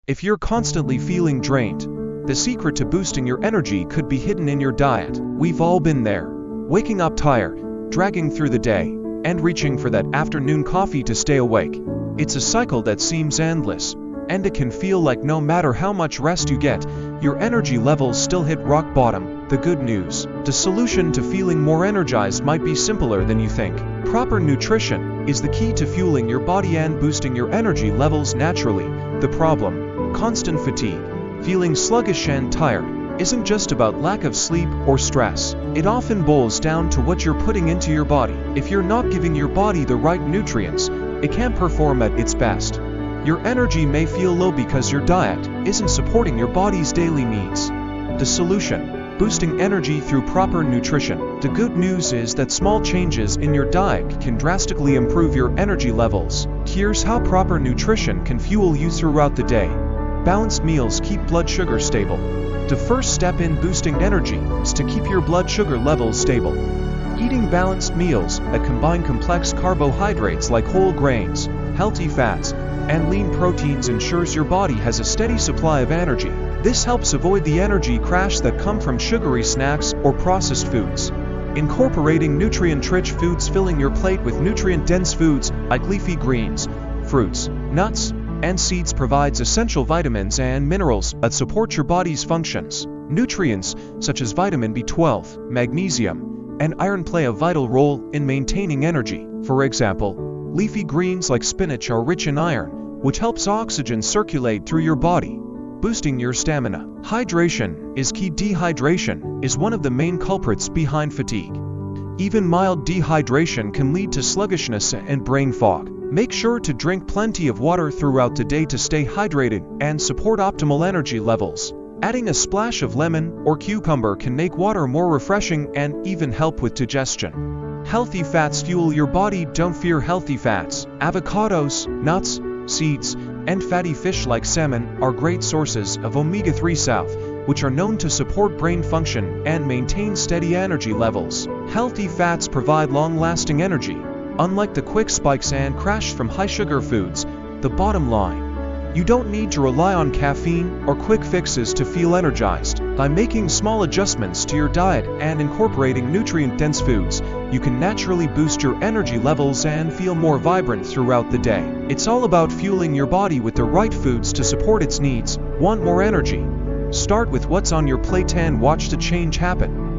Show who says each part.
Speaker 1: If you're constantly feeling drained, the secret to boosting your energy could be hidden in your diet. We've all been there, waking up tired, dragging through the day, and reaching for that afternoon coffee to stay awake. It's a cycle that seems endless, and it can feel like no matter how much rest you get, your energy levels still hit rock bottom. The good news: the solution to feeling more energized might be simpler than you think. Proper nutrition is the key to fueling your body and boosting your energy levels naturally. The problem: constant fatigue. Feeling sluggish and tired isn't just about lack of sleep or stress. It often boils down to what you're putting into your body. If you're not giving your body the right nutrients, it can't perform at its best. Your energy may feel low because your diet isn't supporting your body's daily needs. The solution: boosting energy through proper nutrition. The good news is that small changes in your diet can drastically improve your energy levels. Here's how proper nutrition can fuel you throughout the day. Balanced meals keep blood sugar stable. The first step in boosting energy is to keep your blood sugar levels stable. Eating balanced meals that combine complex carbohydrates like whole grains, healthy fats, and lean proteins ensures your body has a steady supply of energy. This helps avoid the energy crash that come from sugary snacks or processed foods. Incorporating nutrient-rich foods, filling your plate with nutrient-dense foods like leafy greens, fruits, nuts, and seeds provides essential vitamins and minerals that support your body's functions. Nutrients such as vitamin B12, magnesium, and iron play a vital role in maintaining energy. For example, leafy greens like spinach are rich in iron, which helps oxygen circulate through your body, boosting your stamina. Hydration is key. Dehydration is one of the main culprits behind fatigue. Even mild dehydration can lead to sluggishness and brain fog. Make sure to drink plenty of water throughout the day to stay hydrated and support optimal energy levels. Adding a splash of lemon or cucumber can make water more refreshing and even help with digestion. Healthy fats fuel your body. Don't fear healthy fats. Avocados, nuts, seeds, and fatty fish like salmon are great sources of omega-3, which are known to support brain function and maintain steady energy levels. Healthy fats provide long-lasting energy, unlike the quick spikes and crash from high-sugar foods. The bottom line: you don't need to rely on caffeine or quick fixes to feel energized. By making small adjustments to your diet and incorporating nutrient-dense foods, you can naturally boost your energy levels and feel more vibrant throughout the day. It's all about fueling your body with the right foods to support its needs. Want more energy? Start with what's on your plate and watch the change happen.